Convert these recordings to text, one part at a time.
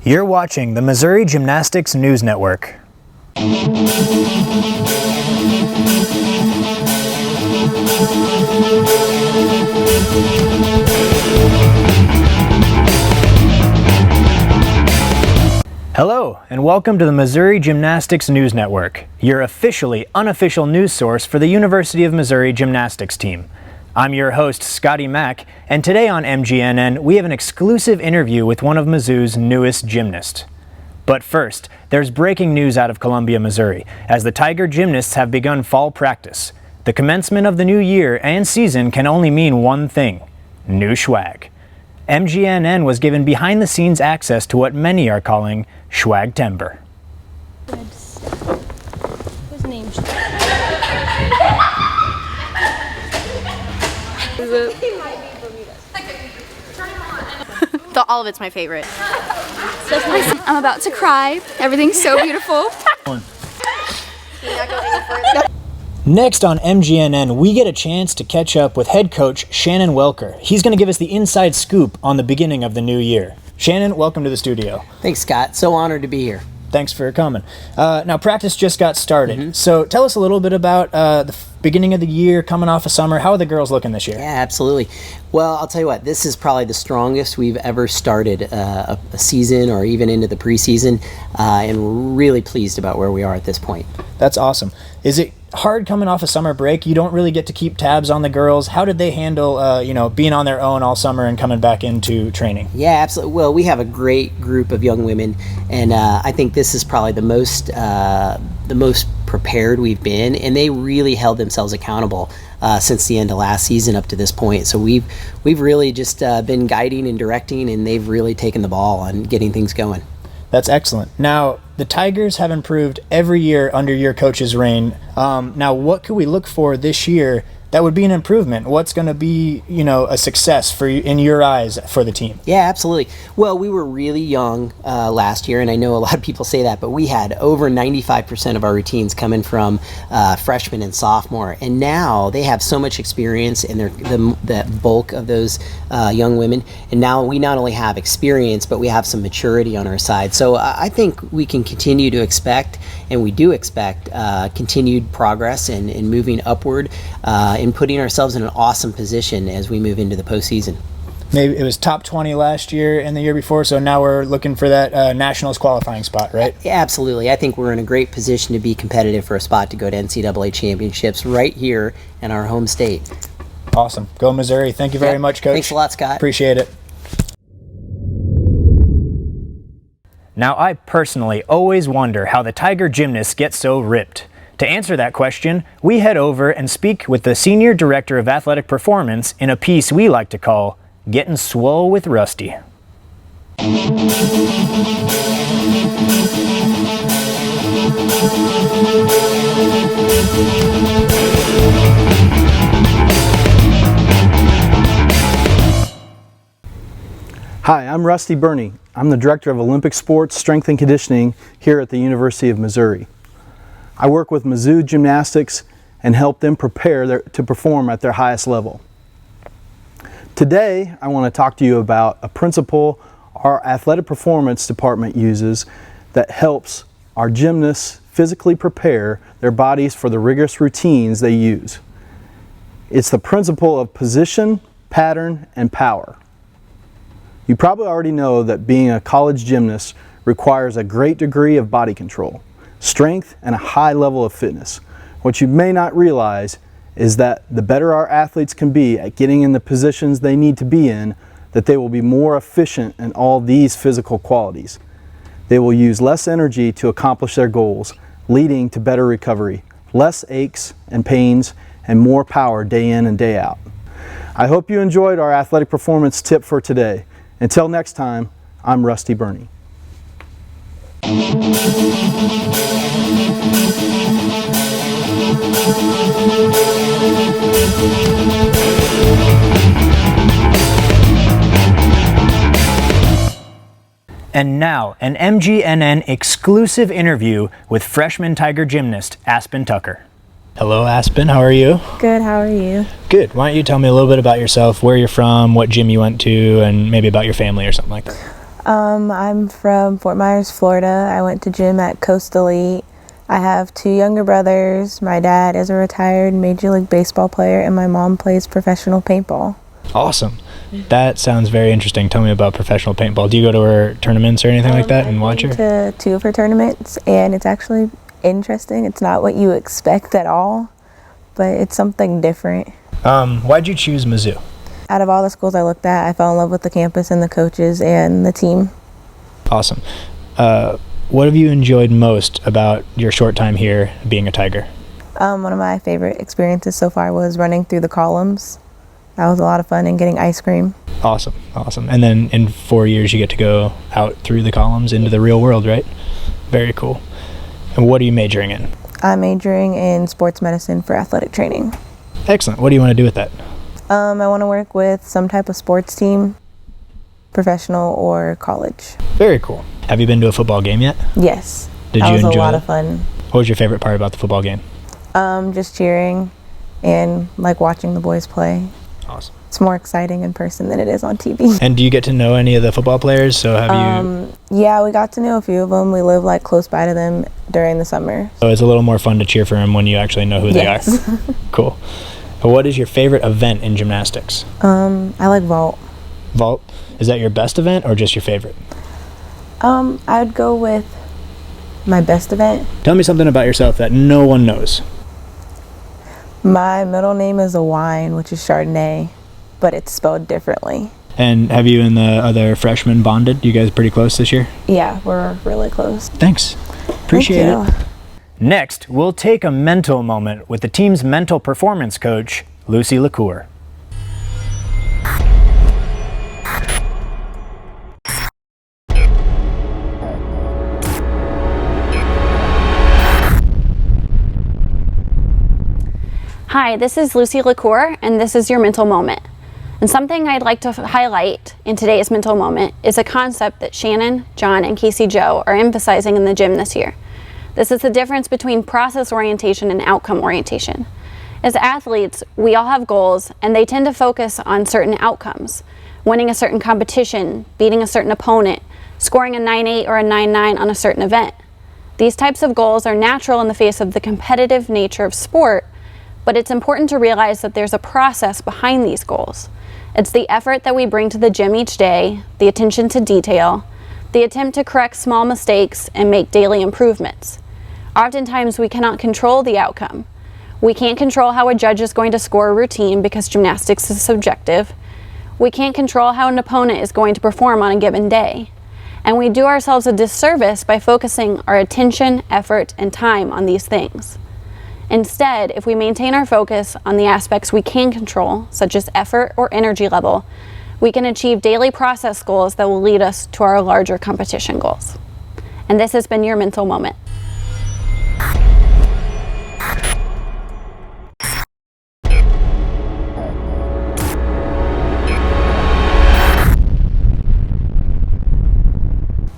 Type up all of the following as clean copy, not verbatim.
You're watching the Missouri Gymnastics News Network. Hello, and welcome to the Missouri Gymnastics News Network, your officially unofficial news source for the University of Missouri Gymnastics Team. I'm your host, Scotty Mack, and today on MGNN, we have an exclusive interview with one of Mizzou's newest gymnasts. But first, there's breaking news out of Columbia, Missouri, as the Tiger gymnasts have begun fall practice. The commencement of the new year and season can only mean one thing: new swag. MGNN was given behind-the-scenes access to what many are calling swag-timber. His name's all of it's my favorite. I'm about to cry. Everything's so beautiful. Next on MGNN, we get a chance to catch up with head coach Shannon Welker. He's going to give us the inside scoop on the beginning of the new year. Shannon, welcome to the studio. Thanks, Scott. So honored to be here. Thanks for coming. Now, practice just got started. So tell us a little bit about the beginning of the year, coming off of summer. How are the girls looking this year? Yeah, absolutely. Well, I'll tell you what, this is probably the strongest we've ever started a season or even into the preseason, and really pleased about where we are at this point. That's awesome. Is it hard coming off a summer break? You don't really get to keep tabs on the girls. How did they handle, being on their own all summer and coming back into training? Yeah, absolutely. Well, we have a great group of young women, and I think this is probably the most prepared we've been, and they really held themselves accountable since the end of last season up to this point. So we've really just been guiding and directing, and they've really taken the ball on getting things going. That's excellent. Now, the Tigers have improved every year under your coach's reign. Now, what could we look for this year that would be an improvement? What's going to be, a success for you, in your eyes, for the team? Yeah, absolutely. Well, we were really young last year, and I know a lot of people say that, but we had over 95% of our routines coming from freshmen and sophomore, and now they have so much experience, and they're the bulk of those young women, and now we not only have experience, but we have some maturity on our side. So I think we can continue to expect, and we do expect, continued progress and moving upward, and putting ourselves in an awesome position as we move into the postseason. Maybe it was top 20 last year and the year before, so now we're looking for that Nationals qualifying spot, right? Yeah, absolutely. I think we're in a great position to be competitive for a spot to go to NCAA championships right here in our home state. Awesome. Go Missouri. Thank you very much, Coach. Thanks a lot, Scott. Appreciate it. Now, I personally always wonder how the Tiger gymnasts get so ripped. To answer that question, we head over and speak with the Senior Director of Athletic Performance in a piece we like to call Getting Swole with Rusty. Hi, I'm Rusty Burney. I'm the Director of Olympic Sports, Strength and Conditioning here at the University of Missouri. I work with Mizzou Gymnastics and help them prepare to perform at their highest level. Today, I want to talk to you about a principle our athletic performance department uses that helps our gymnasts physically prepare their bodies for the rigorous routines they use. It's the principle of position, pattern, and power. You probably already know that being a college gymnast requires a great degree of body control, strength, and a high level of fitness. What you may not realize is that the better our athletes can be at getting in the positions they need to be in, that they will be more efficient in all these physical qualities. They will use less energy to accomplish their goals, leading to better recovery, less aches and pains, and more power day in and day out. I hope you enjoyed our athletic performance tip for today. Until next time, I'm Rusty Burney. And now, an MGNN exclusive interview with freshman Tiger gymnast Aspen Tucker. Hello, Aspen. How are you? Good. How are you? Good. Why don't you tell me a little bit about yourself, where you're from, what gym you went to, and maybe about your family or something like that. I'm from Fort Myers, Florida. I went to gym at Coast Elite. I have 2 younger brothers. My dad is a retired Major League Baseball player, and my mom plays professional paintball. Awesome. That sounds very interesting. Tell me about professional paintball. Do you go to her tournaments or anything like that and watch her? I've been to 2 of her tournaments, and it's actually interesting. It's not what you expect at all, but it's something different. Why'd you choose Mizzou? Out of all the schools I looked at, I fell in love with the campus and the coaches and the team. Awesome. What have you enjoyed most about your short time here being a Tiger? One of my favorite experiences so far was running through the columns. That was a lot of fun, and getting ice cream. Awesome. And then in 4 years you get to go out through the columns into the real world, right? Very cool. And what are you majoring in? I'm majoring in sports medicine for athletic training. Excellent. What do you want to do with that? I want to work with some type of sports team, professional or college. Very cool. Have you been to a football game yet? Yes. Did that you was enjoy a lot it? of fun. What was your favorite part about the football game? Just cheering and like watching the boys play. Awesome. It's more exciting in person than it is on TV. And do you get to know any of the football players? So have you? Yeah, we got to know a few of them. We live like close by to them during the summer. So it's a little more fun to cheer for them when you actually know who they are. Cool. What is your favorite event in gymnastics? I like vault. Vault? Is that your best event or just your favorite? I would go with my best event. Tell me something about yourself that no one knows. My middle name is a wine, which is Chardonnay, but it's spelled differently. And have you and the other freshmen bonded? You guys pretty close this year? Yeah, we're really close. Thanks. Appreciate Thank you. it. Next, we'll take a mental moment with the team's mental performance coach, Lucy LaCour. Hi, this is Lucy LaCour, and this is your mental moment. And something I'd like to highlight in today's mental moment is a concept that Shannon, John, and Casey Joe are emphasizing in the gym this year. This is the difference between process orientation and outcome orientation. As athletes, we all have goals, and they tend to focus on certain outcomes. Winning a certain competition, beating a certain opponent, scoring a 9.8 or a 9.9 on a certain event. These types of goals are natural in the face of the competitive nature of sport, but it's important to realize that there's a process behind these goals. It's the effort that we bring to the gym each day, the attention to detail, the attempt to correct small mistakes and make daily improvements. Oftentimes we cannot control the outcome. We can't control how a judge is going to score a routine because gymnastics is subjective. We can't control how an opponent is going to perform on a given day. And we do ourselves a disservice by focusing our attention, effort, and time on these things. Instead, if we maintain our focus on the aspects we can control, such as effort or energy level, we can achieve daily process goals that will lead us to our larger competition goals. And this has been your mental moment.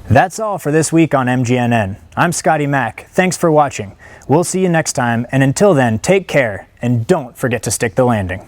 That's all for this week on MGNN. I'm Scotty Mack. Thanks for watching. We'll see you next time, and until then, take care, and don't forget to stick the landing.